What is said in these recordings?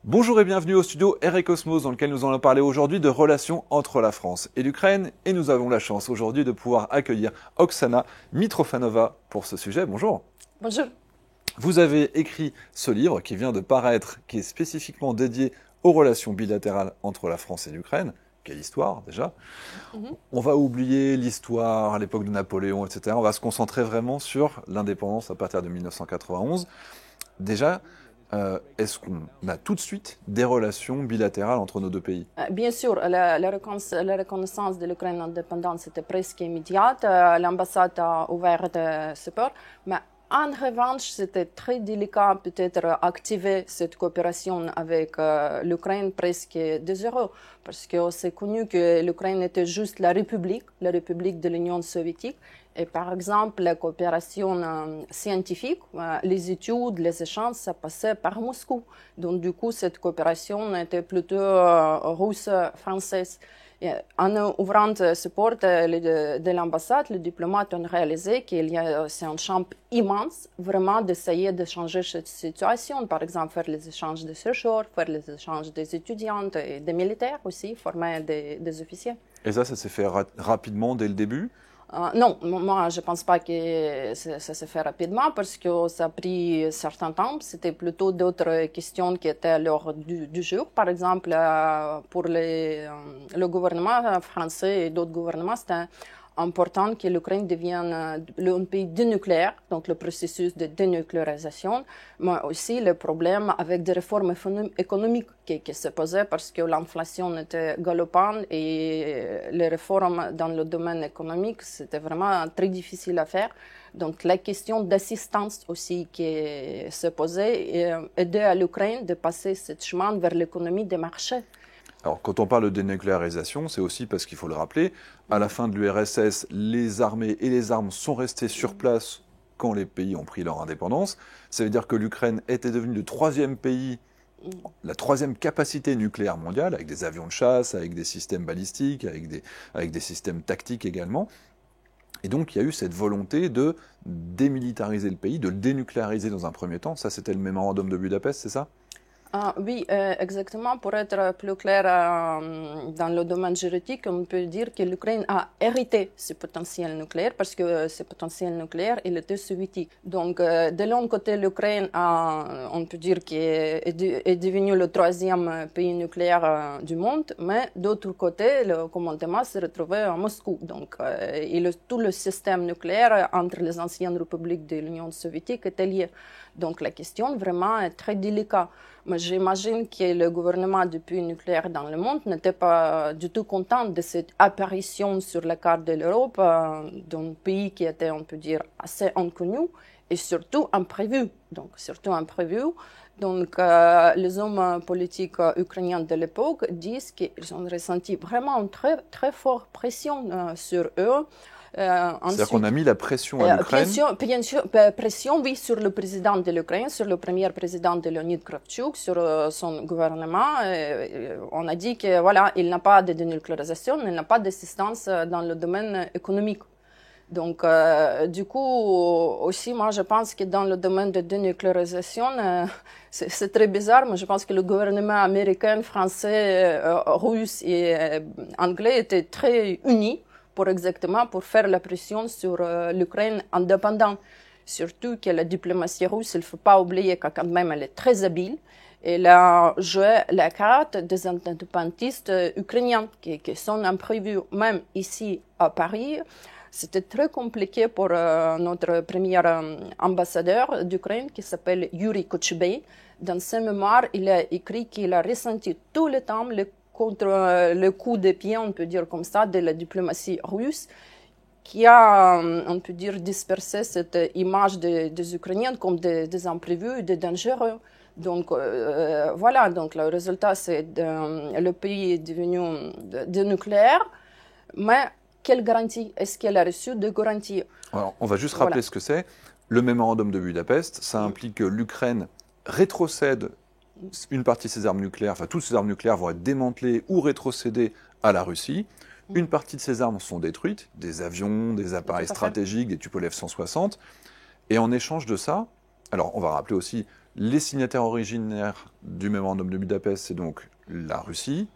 Bonjour et bienvenue au studio R et Cosmos dans lequel nous allons parler aujourd'hui de relations entre la France et l'Ukraine et nous avons la chance aujourd'hui de pouvoir accueillir Oksana Mitrofanova pour ce sujet. Bonjour. Bonjour. Vous avez écrit ce livre qui vient de paraître, qui est spécifiquement dédié aux relations bilatérales entre la France et l'Ukraine. Quelle histoire déjà. On va oublier l'histoire à l'époque de Napoléon, etc. On va se concentrer vraiment sur l'indépendance à partir de 1991. Déjà, est-ce qu'on a tout de suite des relations bilatérales entre nos deux pays? Bien sûr, la reconnaissance de l'Ukraine indépendante était presque immédiate. L'ambassade a ouvert ses portes, mais en revanche, c'était très délicat peut-être activer cette coopération avec l'Ukraine presque de zéro, parce que c'est connu que l'Ukraine était juste la République de l'Union soviétique. Et par exemple, la coopération scientifique, les études, les échanges, ça passait par Moscou. Donc du coup, cette coopération était plutôt russe-française. En ouvrant ces portes de l'ambassade, les diplomates ont réalisé c'est un champ immense, vraiment d'essayer de changer cette situation. Par exemple, faire les échanges de chercheurs, faire les échanges des étudiantes et des militaires aussi, former des officiers. Et ça s'est fait rapidement dès le début? Non, moi je ne pense pas que ça s'est fait rapidement parce que ça a pris un certain temps. C'était plutôt d'autres questions qui étaient à l'ordre du jour. Par exemple, pour le gouvernement français et d'autres gouvernements, c'était important que l'Ukraine devienne un pays dénucléaire, donc le processus de dénucléarisation, mais aussi le problème avec des réformes économiques qui se posaient parce que l'inflation était galopante et les réformes dans le domaine économique, c'était vraiment très difficile à faire. Donc la question d'assistance aussi qui se posait et aider à l'Ukraine de passer ce chemin vers l'économie des marchés. Alors, quand on parle de dénucléarisation, c'est aussi parce qu'il faut le rappeler, à la fin de l'URSS, les armées et les armes sont restées sur place quand les pays ont pris leur indépendance. Ça veut dire que l'Ukraine était devenue le troisième pays, la troisième capacité nucléaire mondiale, avec des avions de chasse, avec des systèmes balistiques, avec des systèmes tactiques également. Et donc, il y a eu cette volonté de démilitariser le pays, de le dénucléariser dans un premier temps. Ça, c'était le mémorandum de Budapest, c'est ça ? Oui, exactement. Pour être plus clair dans le domaine juridique, on peut dire que l'Ukraine a hérité ce potentiel nucléaire parce que ce potentiel nucléaire, il était soviétique. Donc, de l'un côté, l'Ukraine, on peut dire est devenu le troisième pays nucléaire du monde, mais d'autre côté, le commandement se retrouvait à Moscou. Donc, tout le système nucléaire entre les anciennes républiques de l'Union soviétique était lié. Donc, la question vraiment est très délicate. Mais j'imagine que le gouvernement du pays nucléaire dans le monde n'était pas du tout content de cette apparition sur la carte de l'Europe d'un pays qui était, on peut dire, assez inconnu et surtout imprévu. Donc, les hommes politiques ukrainiens de l'époque disent qu'ils ont ressenti vraiment une très, très forte pression sur eux. C'est-à-dire qu'on a mis la pression à l'Ukraine. Bien sûr, pression, oui, sur le président de l'Ukraine, sur le premier président de Leonid Kravchuk, sur son gouvernement. On a dit que voilà, il n'a pas de dénucléarisation, il n'a pas d'assistance dans le domaine économique. Donc, du coup, aussi, moi, je pense que dans le domaine de dénucléarisation, c'est très bizarre, mais je pense que le gouvernement américain, français, russe et anglais étaient très unis pour faire la pression sur l'Ukraine indépendante. Surtout que la diplomatie russe, il ne faut pas oublier que quand même elle est très habile. Elle a joué la carte des indépendantistes ukrainiens qui sont imprévus même ici à Paris. C'était très compliqué pour notre premier ambassadeur d'Ukraine qui s'appelle Yuri Kochubey. Dans ses mémoires, il a écrit qu'il a ressenti tout le temps contre le coup de pied, on peut dire comme ça, de la diplomatie russe, qui a, on peut dire, dispersé cette image des Ukrainiens comme des imprévus, des dangereux. Donc voilà, donc le résultat, c'est le pays est devenu dénucléaire, mais quelle garantie? Est-ce qu'elle a reçu de garanties? Alors, on va juste rappeler ce que c'est. Le mémorandum de Budapest, ça implique que l'Ukraine rétrocède une partie de ses armes nucléaires, enfin toutes ses armes nucléaires vont être démantelées ou rétrocédées à la Russie. Une partie de ces armes sont détruites, des avions, des appareils stratégiques, des Tupolev 160. Et en échange de ça, alors on va rappeler aussi Les signataires originaires du mémorandum de Budapest, c'est donc la Russie,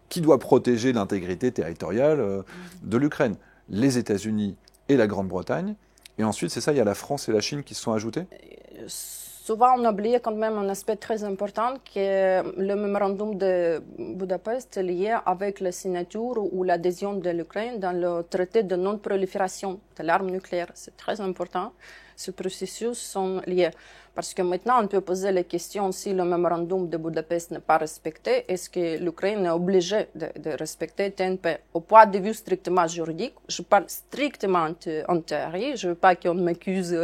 qui doit protéger l'intégrité territoriale de l'Ukraine, les États-Unis et la Grande-Bretagne. Et ensuite, c'est ça, il y a la France et la Chine qui se sont ajoutés? Souvent, on oublie quand même un aspect très important, que le mémorandum de Budapest est lié avec la signature ou l'adhésion de l'Ukraine dans le traité de non-prolifération de l'arme nucléaire. C'est très important. Ces processus sont liés. Parce que maintenant, on peut poser la question si le mémorandum de Budapest n'est pas respecté, est-ce que l'Ukraine est obligée de respecter TNP? Au point de vue strictement juridique, je parle strictement en théorie, je ne veux pas qu'on m'accuse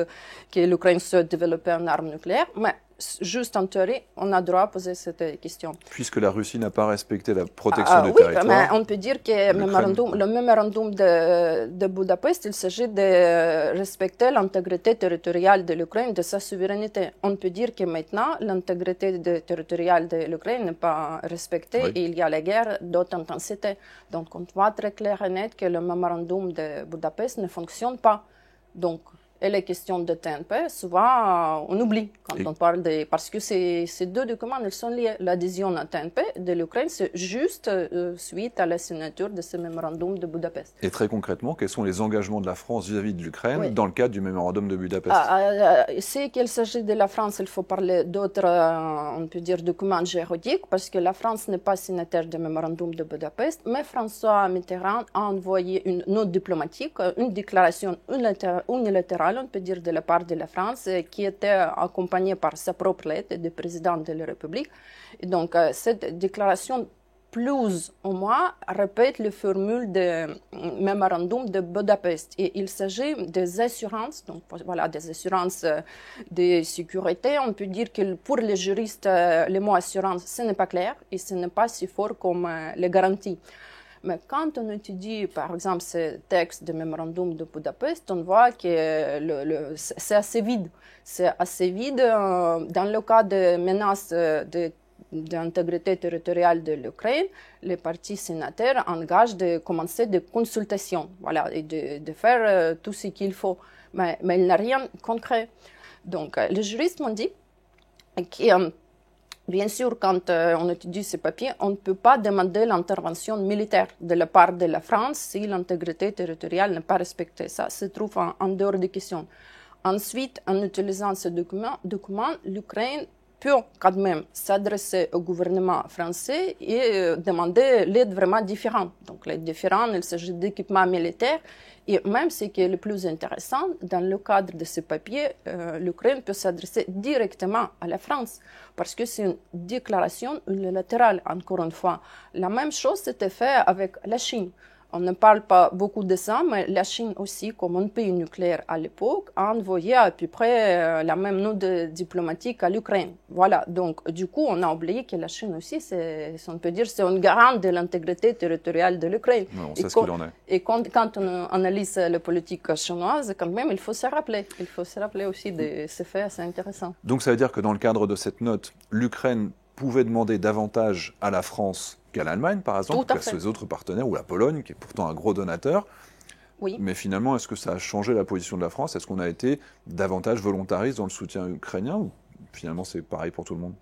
que l'Ukraine souhaite développer une arme nucléaire, mais juste en théorie, on a droit à poser cette question. Puisque la Russie n'a pas respecté la protection du territoire. Oui, mais on peut dire que le mémorandum de Budapest, il s'agit de respecter l'intégrité territoriale de l'Ukraine, de sa souveraineté. On peut dire que maintenant, l'intégrité territoriale de l'Ukraine n'est pas respectée et il y a la guerre d'autre intensité. Donc, on voit très clair et net que le mémorandum de Budapest ne fonctionne pas. Donc, et les questions de TNP, souvent, on oublie quand on parle de... Parce que ces deux documents, ils sont liés. L'adhésion à TNP de l'Ukraine, c'est juste suite à la signature de ce mémorandum de Budapest. Et très concrètement, quels sont les engagements de la France vis-à-vis de l'Ukraine dans le cadre du mémorandum de Budapest? C'est qu'il s'agit de la France, il faut parler d'autres, on peut dire, documents juridiques, parce que la France n'est pas signataire du mémorandum de Budapest, mais François Mitterrand a envoyé une note diplomatique, une déclaration unilatérale, on peut dire, de la part de la France, qui était accompagnée par sa propre lettre du président de la République. Et donc, cette déclaration, plus ou moins, répète les formules du mémorandum de Budapest. Et il s'agit des assurances, donc voilà, des assurances de sécurité. On peut dire que pour les juristes, le mot assurance, ce n'est pas clair et ce n'est pas si fort comme les garanties. Mais quand on étudie, par exemple, ce texte du mémorandum de Budapest, on voit que c'est assez vide. C'est assez vide dans le cas de menaces d'intégrité territoriale de l'Ukraine. Les partis signataires engagent de commencer des consultations, voilà, et de faire tout ce qu'il faut. Mais il n'y a rien de concret. Donc, les juristes m'ont dit que bien sûr, quand on étudie ces papiers, on ne peut pas demander l'intervention militaire de la part de la France si l'intégrité territoriale n'est pas respectée. Ça se trouve en dehors des questions. Ensuite, en utilisant ce document, l'Ukraine peut quand même s'adresser au gouvernement français et demander l'aide vraiment différente. Donc, l'aide différente, il s'agit d'équipements militaires. Et même ce qui est le plus intéressant, dans le cadre de ce papier, l'Ukraine peut s'adresser directement à la France parce que c'est une déclaration unilatérale, encore une fois. La même chose s'était fait avec la Chine. On ne parle pas beaucoup de ça, mais la Chine aussi, comme un pays nucléaire à l'époque, a envoyé à peu près la même note diplomatique à l'Ukraine. Voilà, donc du coup, on a oublié que la Chine aussi, on peut dire, c'est une garante de l'intégrité territoriale de l'Ukraine. On sait ce qu'il en est. Et quand on analyse la politique chinoise, quand même, il faut se rappeler. Il faut se rappeler aussi de ces faits assez intéressants. Donc ça veut dire que dans le cadre de cette note, l'Ukraine pouvait demander davantage à la France qu'à l'Allemagne, par exemple, qu'à ses autres partenaires, ou la Pologne, qui est pourtant un gros donateur. Oui. Mais finalement, est-ce que ça a changé la position de la France? Est-ce qu'on a été davantage volontariste dans le soutien ukrainien, ou finalement c'est pareil pour tout le monde?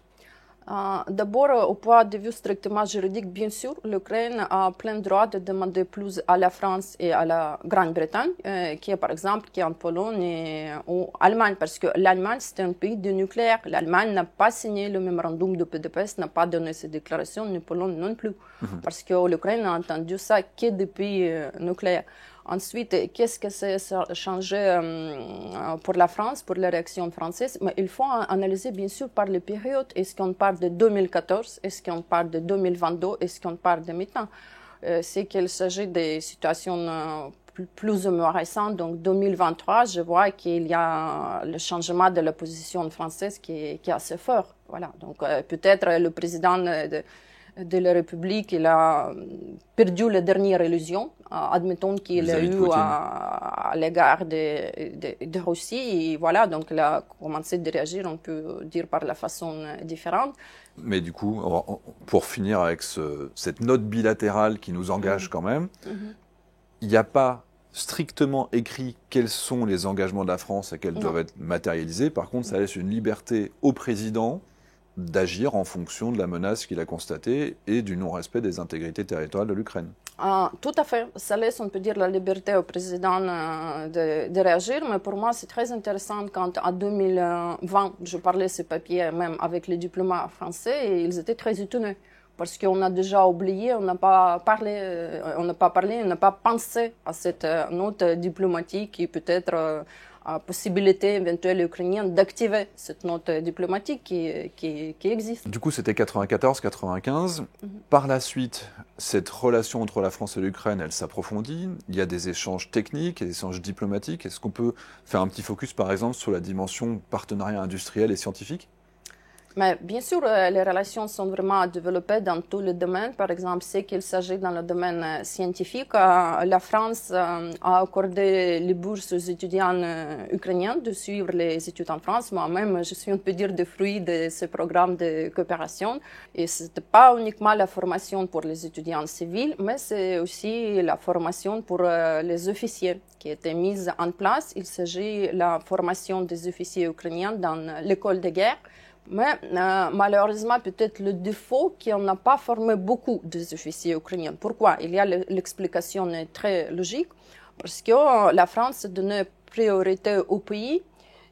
D'abord, au point de vue strictement juridique, bien sûr, l'Ukraine a plein droit de demander plus à la France et à la Grande-Bretagne, qui est par exemple en Pologne ou Allemagne, parce que l'Allemagne, c'est un pays de nucléaire. L'Allemagne n'a pas signé le mémorandum de Budapest, n'a pas donné ses déclarations, ni Pologne non plus, parce que l'Ukraine a entendu ça que des pays nucléaires. Ensuite, qu'est-ce que ça a changé pour la France, pour la réaction française? Mais il faut analyser bien sûr par les périodes. Est-ce qu'on parle de 2014? Est-ce qu'on parle de 2022? Est-ce qu'on parle de maintenant? C'est qu'il s'agit des situations plus ou moins récentes. Donc 2023, je vois qu'il y a le changement de la position française qui est assez fort. Voilà. Donc peut-être le président de la République, il a perdu la dernière illusion, admettons qu'il a eu à l'égard de Russie, et voilà, donc il a commencé à réagir, on peut dire, par la façon différente. Mais du coup, pour finir avec cette note bilatérale qui nous engage quand même, il n'y a pas strictement écrit quels sont les engagements de la France et quels doivent être matérialisés. Par contre, ça laisse une liberté au président d'agir en fonction de la menace qu'il a constatée et du non-respect des intégrités territoriales de l'Ukraine. Tout à fait. Ça laisse, on peut dire, la liberté au président de réagir, mais pour moi, c'est très intéressant quand, en 2020, je parlais ces papiers même avec les diplomates français et ils étaient très étonnés. Parce qu'on a déjà oublié, on n'a pas parlé, on n'a pas pensé à cette note diplomatique et peut-être à possibilité éventuelle ukrainienne d'activer cette note diplomatique qui existe. Du coup, c'était 94-95. Par la suite, cette relation entre la France et l'Ukraine, elle s'approfondit. Il y a des échanges techniques et des échanges diplomatiques. Est-ce qu'on peut faire un petit focus, par exemple, sur la dimension partenariat industriel et scientifique ? Mais bien sûr, les relations sont vraiment développées dans tous les domaines. Par exemple, ce qu'il s'agit dans le domaine scientifique, la France a accordé les bourses aux étudiants ukrainiens de suivre les études en France. Moi-même, je suis, on peut dire, le fruit de ce programme de coopération. Et ce n'était pas uniquement la formation pour les étudiants civils, mais c'est aussi la formation pour les officiers qui a été mise en place. Il s'agit de la formation des officiers ukrainiens dans l'école de guerre. Mais malheureusement, peut-être le défaut qu'on n'a pas formé beaucoup des officiers ukrainiens. Pourquoi? Il y a l'explication très logique, parce que la France donnait priorité aux pays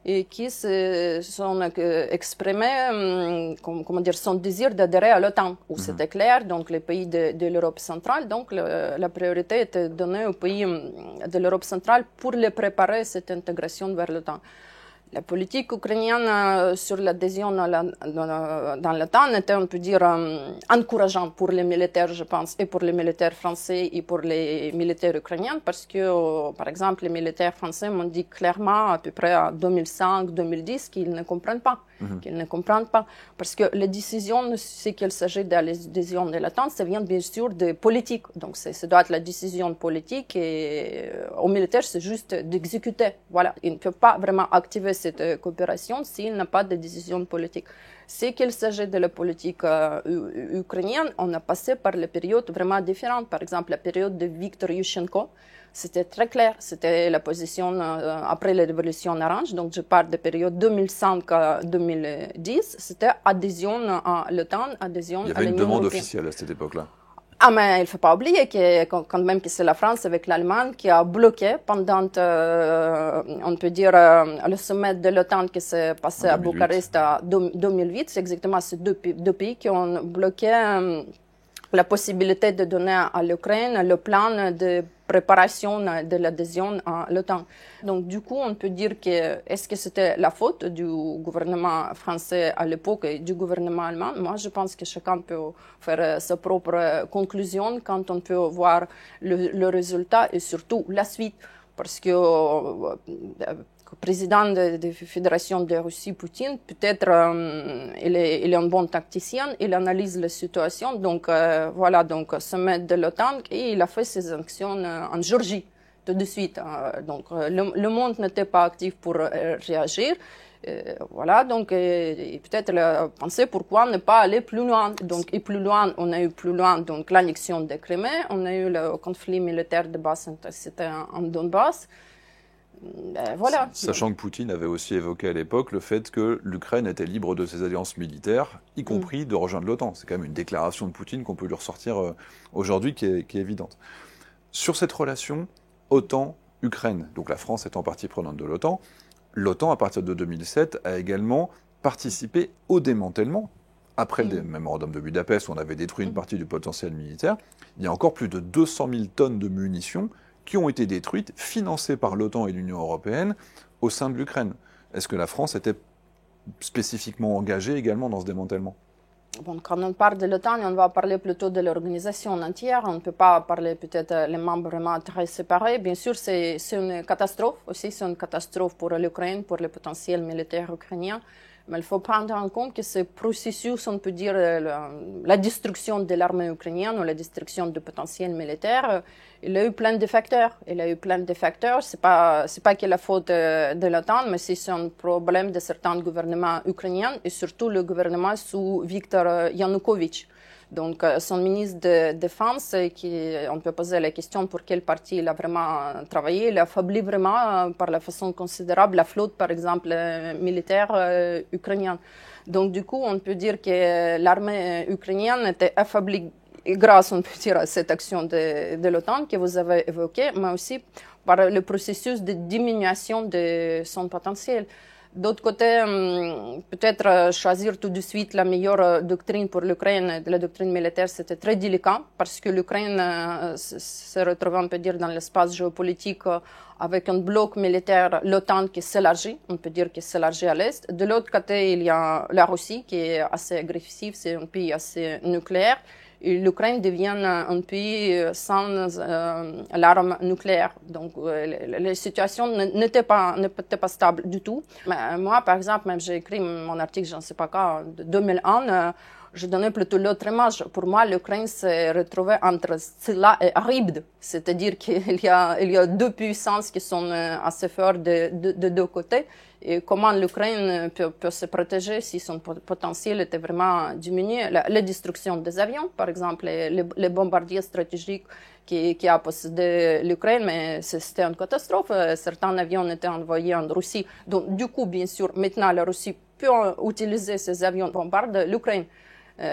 et qui se sont exprimés comment dire, son désir d'adhérer à l'OTAN, où c'était clair, donc les pays de l'Europe centrale, donc la priorité était donnée aux pays de l'Europe centrale pour les préparer cette intégration vers l'OTAN. La politique ukrainienne sur l'adhésion dans l'OTAN était, on peut dire, encourageante pour les militaires, je pense, et pour les militaires français et pour les militaires ukrainiens, parce que, par exemple, les militaires français m'ont dit clairement, à peu près en 2005-2010, qu'ils ne comprennent pas. Qu'ils ne comprennent pas. Parce que les décisions, c'est qu'il s'agit de l'adhésion de l'OTAN, ça vient bien sûr de politique. Donc, ça doit être la décision politique et aux militaires, c'est juste d'exécuter. Voilà. Ils ne peuvent pas vraiment activer cette coopération s'il n'y a pas de décision politique. C'est qu'il s'agit de la politique ukrainienne, on a passé par les périodes vraiment différentes. Par exemple, la période de Viktor Yushchenko, c'était très clair. C'était la position après la révolution orange. Donc, je parle de période 2005-2010. C'était adhésion à l'OTAN, adhésion à l'Union européenne. Il y avait une demande officielle à cette époque-là. Ah, mais il ne faut pas oublier que quand même que c'est la France avec l'Allemagne qui a bloqué pendant, on peut dire, le sommet de l'OTAN qui s'est passé à Bucarest en 2008. C'est exactement ces deux pays qui ont bloqué la possibilité de donner à l'Ukraine le plan de préparation de l'adhésion à l'OTAN. Donc, du coup, on peut dire que est-ce que c'était la faute du gouvernement français à l'époque et du gouvernement allemand? Moi, je pense que chacun peut faire sa propre conclusion quand on peut voir le résultat et surtout la suite. Parce que le président de la Fédération de Russie, Poutine, peut-être il est un bon tacticien, il analyse la situation, donc voilà, donc sommet de l'OTAN, et il a fait ses actions en Géorgie tout de suite. Donc le monde n'était pas actif pour réagir. Voilà, donc peut-être penser pourquoi ne pas aller plus loin. Donc, et plus loin, on a eu plus loin donc l'annexion de Crimée, on a eu le conflit militaire de base, c'était en Donbass. Voilà. Sachant que Poutine avait aussi évoqué à l'époque le fait que l'Ukraine était libre de ses alliances militaires, y compris de rejoindre l'OTAN. C'est quand même une déclaration de Poutine qu'on peut lui ressortir aujourd'hui qui est évidente. Sur cette relation OTAN-Ukraine, donc la France étant partie prenante de l'OTAN, l'OTAN, à partir de 2007, a également participé au démantèlement. Après le mémorandum de Budapest, où on avait détruit une partie du potentiel militaire, il y a encore plus de 200 000 tonnes de munitions qui ont été détruites, financées par l'OTAN et l'Union européenne, au sein de l'Ukraine. Est-ce que la France était spécifiquement engagée également dans ce démantèlement ? Bon, quand on parle de l'OTAN, on va parler plutôt de l'organisation entière. On ne peut pas parler peut-être les membres vraiment très séparés. Bien sûr, c'est une catastrophe aussi. C'est une catastrophe pour l'Ukraine, pour le potentiel militaire ukrainien. Mais il faut prendre en compte que ce processus, on peut dire, la destruction de l'armée ukrainienne ou la destruction du potentiel militaire, il a eu plein de facteurs. Il a eu plein de facteurs. C'est pas que la faute de l'OTAN, mais c'est un problème de certains gouvernements ukrainiens et surtout le gouvernement sous Viktor Yanukovych. Donc, son ministre de Défense, on peut poser la question pour quelle partie il a vraiment travaillé, il a affaibli vraiment par la façon considérable la flotte, par exemple, militaire ukrainienne. Donc, du coup, on peut dire que l'armée ukrainienne était affaiblie grâce, on peut dire, à cette action de l'OTAN que vous avez évoquée, mais aussi par le processus de diminution de son potentiel. D'autre côté, peut-être choisir tout de suite la meilleure doctrine pour l'Ukraine, la doctrine militaire, c'était très délicat parce que l'Ukraine se retrouve, on peut dire, dans l'espace géopolitique avec un bloc militaire, l'OTAN qui s'élargit, on peut dire qu'il s'élargit à l'Est. De l'autre côté, il y a la Russie qui est assez agressive, c'est un pays assez nucléaire. Et l'Ukraine devient un pays sans l'arme nucléaire. Donc, la situation n'était pas stable du tout. Mais moi, par exemple, même j'ai écrit mon article, je ne sais pas quand, de 2001, je donnais plutôt l'autre image. Pour moi, l'Ukraine s'est retrouvée entre Scylla et Charybde. C'est-à-dire qu'il y a deux puissances qui sont assez fortes de deux côtés. Et comment l'Ukraine peut se protéger si son potentiel était vraiment diminué. La destruction des avions, par exemple, les bombardiers stratégiques qui a possédé l'Ukraine, mais c'était une catastrophe. Certains avions étaient envoyés en Russie. Donc, du coup, bien sûr, maintenant, la Russie peut utiliser ces avions bombarder l'Ukraine.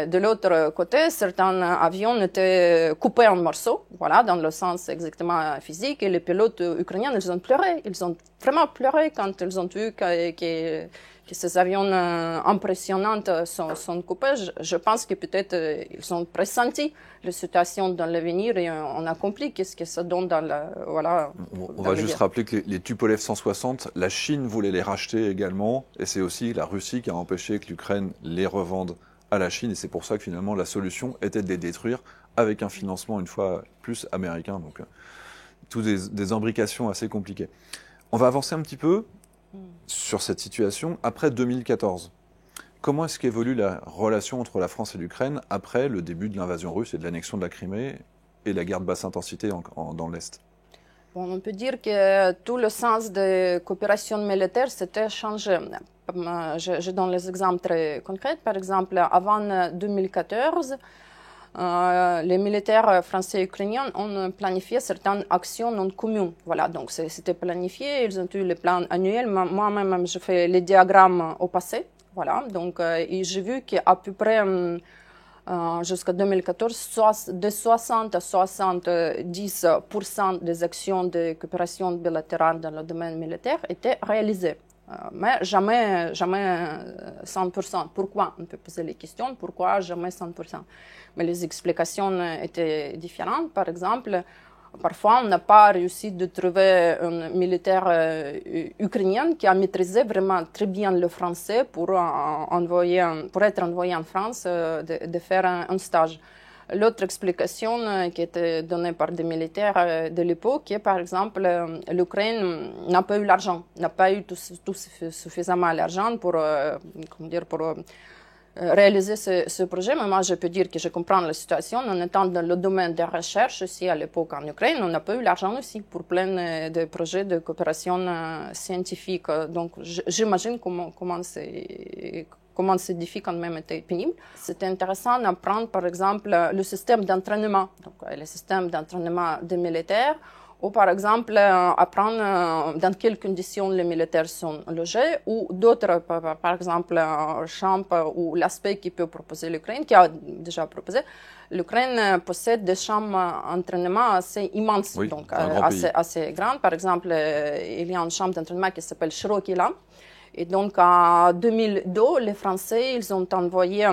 De l'autre côté, certains avions étaient coupés en morceaux, voilà, dans le sens exactement physique, et les pilotes ukrainiens, ils ont pleuré. Ils ont vraiment pleuré quand ils ont vu que ces avions impressionnants sont coupés. Je pense que peut-être ils ont pressenti la situation dans l'avenir et on a compris qu'est-ce que ça donne dans la, voilà. On va juste rappeler que les Tupolev 160, la Chine voulait les racheter également, et c'est aussi la Russie qui a empêché que l'Ukraine les revende à la Chine, et c'est pour ça que finalement la solution était de les détruire avec un financement une fois plus américain. Donc, toutes des imbrications assez compliquées. On va avancer un petit peu sur cette situation après 2014. Comment est-ce qu'évolue la relation entre la France et l'Ukraine après le début de l'invasion russe et de l'annexion de la Crimée et la guerre de basse intensité dans l'Est? Bon, on peut dire que tout le sens de coopération militaire s'était changé. Je donne les exemples très concrets. Par exemple, avant 2014, les militaires français et ukrainiens ont planifié certaines actions en commun. Voilà, donc c'était planifié, ils ont eu les plans annuels. Moi-même, je fais les diagrammes au passé. Voilà, donc et j'ai vu qu'à peu près jusqu'à 2014, de 60 à 70% des actions de coopération bilatérale dans le domaine militaire étaient réalisées. Mais jamais 100%. Pourquoi? On peut poser les questions. Pourquoi jamais 100%? Mais les explications étaient différentes. Par exemple, parfois, on n'a pas réussi de trouver un militaire ukrainien qui a maîtrisé vraiment très bien le français pour être envoyé en France, de faire un stage. L'autre explication qui était donnée par des militaires de l'époque est, par exemple, l'Ukraine n'a pas eu l'argent, n'a pas eu tout suffisamment l'argent pour réaliser ce projet. Mais moi, je peux dire que je comprends la situation. En étant dans le domaine de recherche aussi à l'époque en Ukraine, on n'a pas eu l'argent aussi pour plein de projets de coopération scientifique. Donc, j'imagine comment ces défis quand même étaient pénibles. C'était intéressant d'apprendre, par exemple, le système d'entraînement, donc le système d'entraînement des militaires, ou par exemple apprendre dans quelles conditions les militaires sont logés, ou d'autres, par exemple, champs ou l'aspect qui peut proposer l'Ukraine, qui a déjà proposé. L'Ukraine possède des champs d'entraînement assez immenses, oui, donc assez grands. Par exemple, il y a un champ d'entraînement qui s'appelle Cherokee Land. Et donc, en 2002, les Français, ils ont envoyé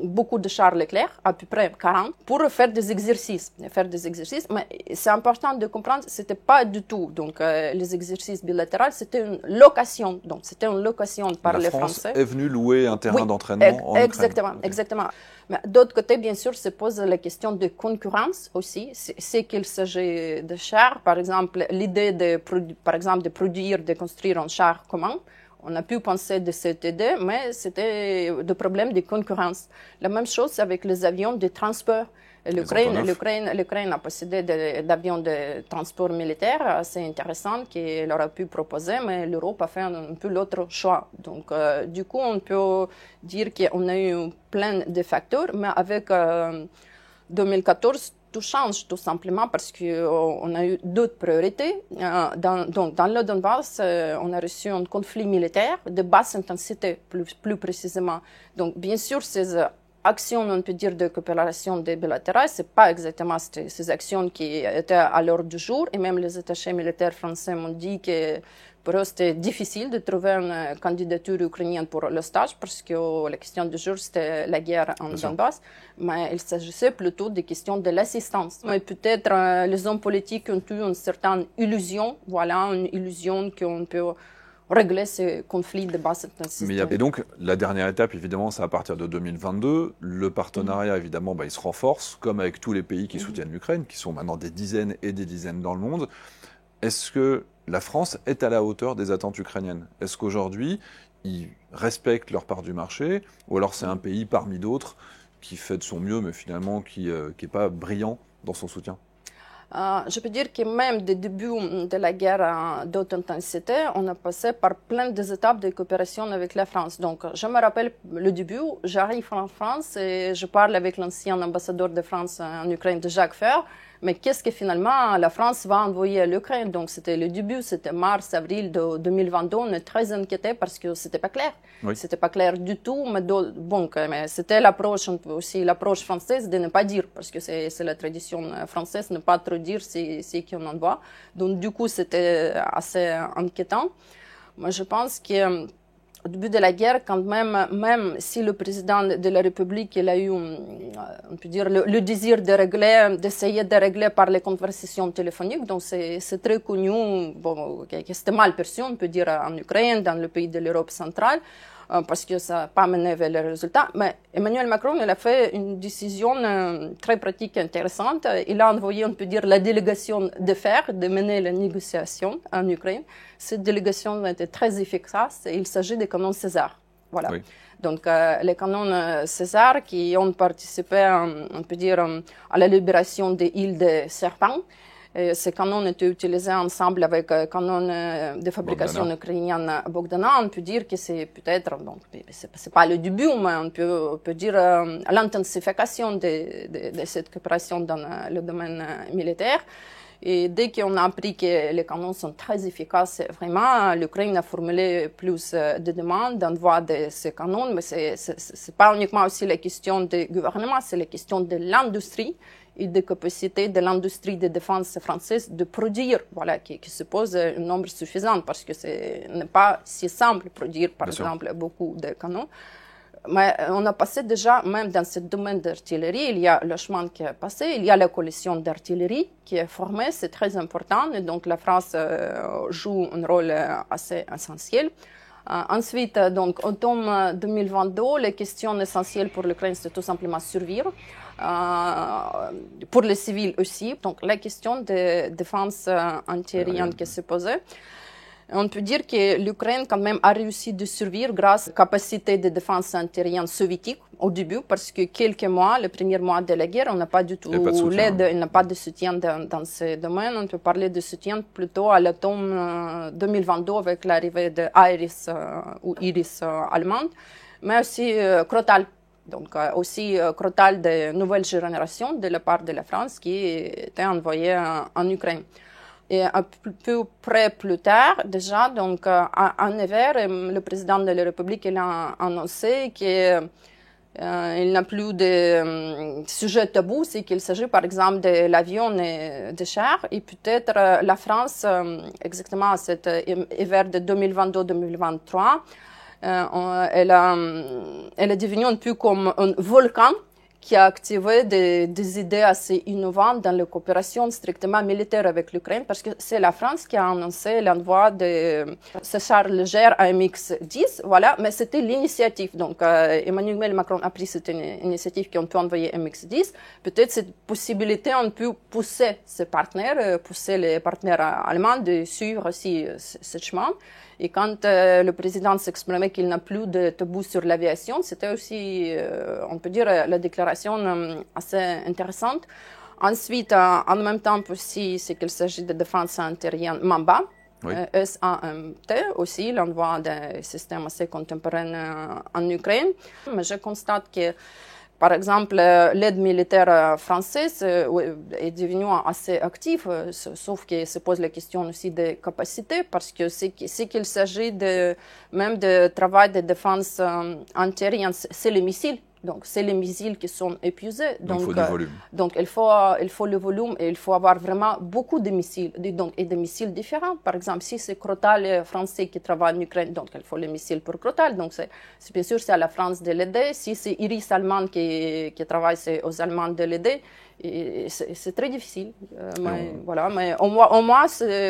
beaucoup de chars Leclerc, à peu près 40, pour faire des exercices. Mais c'est important de comprendre, c'était pas du tout. Donc, les exercices bilatéraux, c'était une location. Donc, c'était une location par les Français. La France est venue louer un terrain d'entraînement en Ukraine. Exactement. Mais d'autre côté, bien sûr, se pose la question de concurrence aussi. C'est qu'il s'agit de chars, par exemple, l'idée de construire un char commun. On a pu penser de cette idée, mais c'était des problèmes de concurrence. La même chose avec les avions de transport. L'Ukraine a possédé d'avions de transport militaire assez intéressants qu'elle aurait pu proposer, mais l'Europe a fait un peu l'autre choix. Donc, du coup, on peut dire qu'on a eu plein de facteurs, mais avec 2014, tout change tout simplement parce qu'on a eu d'autres priorités. Donc, dans le Donbass, on a reçu un conflit militaire de basse intensité, plus précisément. Donc, bien sûr, ces actions, on peut dire, de coopération bilatérale, ce n'est pas exactement ces actions qui étaient à l'ordre du jour. Et même les attachés militaires français m'ont dit que pour eux, c'était difficile de trouver une candidature ukrainienne pour le stage parce que la question du jour, c'était la guerre en Donbass. Mais il s'agissait plutôt des questions de l'assistance. Mais peut-être les hommes politiques ont eu une certaine illusion, une illusion qu'on peut régler ces conflits de basse intensité. Et donc, la dernière étape, évidemment, c'est à partir de 2022. Le partenariat, évidemment, il se renforce, comme avec tous les pays qui soutiennent l'Ukraine, qui sont maintenant des dizaines et des dizaines dans le monde. Est-ce que la France est à la hauteur des attentes ukrainiennes? Est-ce qu'aujourd'hui, ils respectent leur part du marché? Ou alors c'est un pays parmi d'autres qui fait de son mieux, mais finalement qui n'est pas brillant dans son soutien? Je peux dire que même dès le début de la guerre d'haute intensité, on a passé par plein d'étapes de coopération avec la France. Donc, je me rappelle le début, j'arrive en France et je parle avec l'ancien ambassadeur de France en Ukraine, de Jacques Fer. Mais qu'est-ce que finalement la France va envoyer à l'Ukraine? Donc, c'était le début, c'était mars, avril de 2022. On est très inquiétés parce que c'était pas clair. Oui. C'était pas clair du tout. Mais mais c'était l'approche française de ne pas dire, parce que c'est la tradition française, ne pas trop dire ce qu'on envoie. Donc, du coup, c'était assez inquiétant. Moi, je pense que au début de la guerre, quand même si le président de la République il a eu, on peut dire, le désir d'essayer de régler par les conversations téléphoniques, donc c'est très connu, que c'était mal perçu, on peut dire, en Ukraine, dans le pays de l'Europe centrale, parce que ça n'a pas mené vers les résultats. Mais Emmanuel Macron, il a fait une décision très pratique et intéressante. Il a envoyé, on peut dire, la délégation de mener les négociations en Ukraine. Cette délégation a été très efficace. Il s'agit des canons César. Voilà. Oui. Donc, les canons César qui ont participé, on peut dire, à la libération des îles de Serpent. Et ces canons étaient utilisés ensemble avec canons de fabrication ukrainienne Bogdana. On peut dire que c'est peut-être, donc c'est pas le début, mais on peut dire l'intensification de cette coopération dans le domaine militaire. Et dès qu'on a appris que les canons sont très efficaces, vraiment, l'Ukraine a formulé plus de demandes d'envoi de ces canons. Mais c'est pas uniquement aussi la question du gouvernement, c'est la question de l'industrie et des capacités de l'industrie de défense française de produire, qui suppose un nombre suffisant, parce que ce n'est pas si simple de produire, par exemple, beaucoup de canons. Mais on a passé déjà, même dans ce domaine d'artillerie, il y a le chemin qui est passé, il y a la coalition d'artillerie qui est formée, c'est très important, et donc la France joue un rôle assez essentiel. Ensuite, donc, automne 2022, les questions essentielles pour l'Ukraine, c'est tout simplement survivre. Pour les civils aussi. Donc, la question de défense antiaérienne qui se posait. On peut dire que l'Ukraine, quand même, a réussi de survivre grâce aux capacités de défense antiaérienne soviétiques au début, parce que quelques mois, les premiers mois de la guerre, on n'a pas du tout l'aide, il n'y a pas de soutien dans ce domaine. On peut parler de soutien plutôt à l'automne 2022 avec l'arrivée de Iris ou Iris allemande, mais aussi Crotale. Donc aussi Crotale de nouvelle génération de la part de la France qui était envoyé en Ukraine. Et un peu près plus tard, déjà, donc en hiver, le président de la République il a annoncé qu'il n'a plus de sujet tabou, c'est qu'il s'agit par exemple de l'avion et des chars. Et peut-être la France, exactement cet hiver de 2022-2023, elle est devenue un peu comme un volcan qui a activé des idées assez innovantes dans la coopération strictement militaire avec l'Ukraine, parce que c'est la France qui a annoncé l'envoi de ces chars légers AMX-10, mais c'était l'initiative. Donc, Emmanuel Macron a pris cette initiative qu'on peut envoyer AMX-10. Peut-être cette possibilité, on peut pousser ses partenaires, pousser les partenaires allemands de suivre aussi ce chemin. Et quand le président s'exprimait qu'il n'a plus de tabou sur l'aviation, c'était aussi, on peut dire, la déclaration assez intéressante. Ensuite, en même temps aussi, c'est qu'il s'agit de défense aérienne Mamba, oui. SAMT aussi, l'envoi des systèmes assez contemporains en Ukraine. Mais je constate que, par exemple, l'aide militaire française est devenue assez active, sauf qu'il se pose la question aussi des capacités, parce que c'est qu'il s'agit même de travail de défense aérienne, c'est les missiles. Donc, c'est les missiles qui sont épuisés. Donc il faut du volume. Donc, il faut le volume et il faut avoir vraiment beaucoup de missiles. Et des missiles différents. Par exemple, si c'est Crotale français qui travaille en Ukraine, donc il faut les missiles pour Crotale. Donc, c'est bien sûr, c'est à la France de l'aider. Si c'est Iris allemand qui travaille, c'est aux Allemands de l'aider. Et c'est très difficile. Voilà. Mais au moins,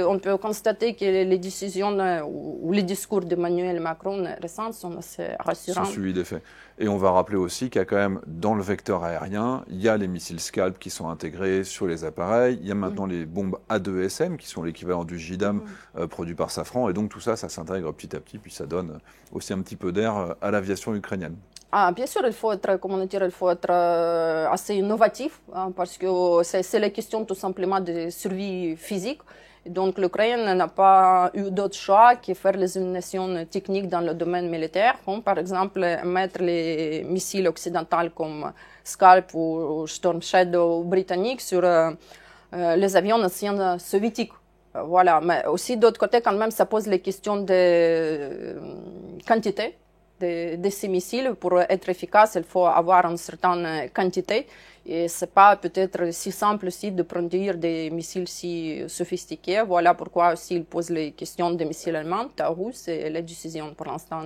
on peut constater que les décisions ou les discours d'Emmanuel Macron récents sont assez rassurants. Sont suivis d'effet. Et on va rappeler aussi qu'il y a quand même, dans le vecteur aérien, il y a les missiles Scalp qui sont intégrés sur les appareils. Il y a maintenant les bombes A2SM qui sont l'équivalent du JDAM produit par Safran. Et donc tout ça, ça s'intègre petit à petit. Puis ça donne aussi un petit peu d'air à l'aviation ukrainienne. Bien sûr, il faut être, comment dire, il faut être assez innovatif parce que c'est la question tout simplement de survie physique. Et donc l'Ukraine n'a pas eu d'autre choix que faire les innovations techniques dans le domaine militaire, comme par exemple mettre les missiles occidentaux comme Scalp ou Storm Shadow britanniques sur les avions anciens soviétiques. Voilà, mais aussi d'autre côté, quand même, ça pose les questions de quantité de ces missiles. Pour être efficace, il faut avoir une certaine quantité. Et ce n'est pas peut-être si simple aussi de produire des missiles si sophistiqués. Voilà pourquoi aussi il pose les questions des missiles allemands, Taurus, et la décision pour l'instant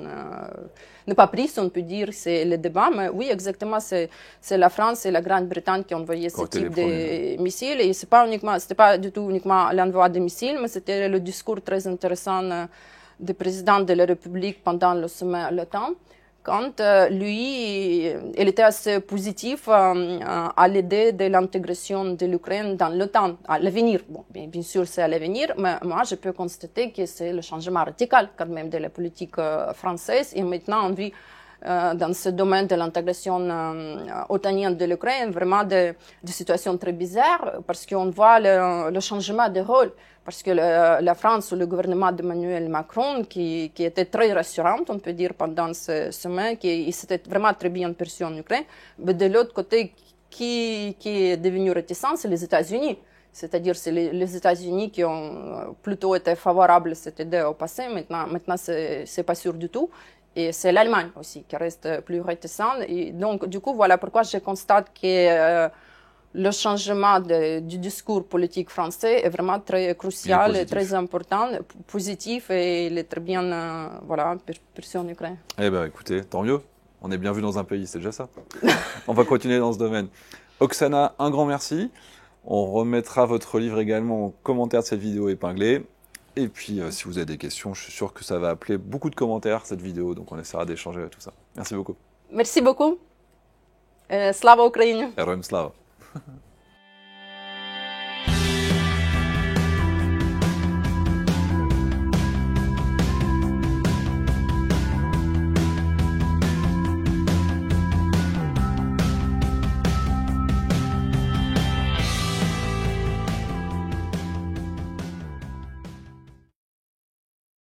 n'est pas prise, on peut dire, c'est le débat. Mais oui, exactement, c'est la France et la Grande-Bretagne qui ont envoyé ce type de missiles. Et ce n'était pas du tout uniquement l'envoi de missiles, mais c'était le discours très intéressant du président de la République pendant le sommet à l'OTAN, quand lui, il était assez positif à l'idée de l'intégration de l'Ukraine dans l'OTAN, à l'avenir. Bon, bien sûr, c'est à l'avenir, mais moi, je peux constater que c'est le changement radical quand même de la politique française. Et maintenant, on vit dans ce domaine de l'intégration otanienne de l'Ukraine vraiment des situations très bizarres, parce qu'on voit le changement de rôle. Parce que la France, le gouvernement d'Emmanuel Macron, qui était très rassurant, on peut dire, pendant ce sommet, qui s'était vraiment très bien perçu en Ukraine, mais de l'autre côté, qui est devenu réticent, c'est les États-Unis. C'est-à-dire, c'est les États-Unis qui ont plutôt été favorables à cette idée au passé. Maintenant c'est pas sûr du tout. Et c'est l'Allemagne aussi qui reste plus réticente. Et donc, du coup, voilà pourquoi je constate que le changement du discours politique français est vraiment très crucial et très important, positif, et il est très bien perçu en Ukraine. Eh bien, écoutez, tant mieux. On est bien vu dans un pays, c'est déjà ça. On va continuer dans ce domaine. Oksana, un grand merci. On remettra votre livre également en commentaire de cette vidéo épinglée. Et puis, si vous avez des questions, je suis sûr que ça va appeler beaucoup de commentaires, cette vidéo. Donc, on essaiera d'échanger tout ça. Merci beaucoup. Merci beaucoup. Slava Ukraine. Heroям slava.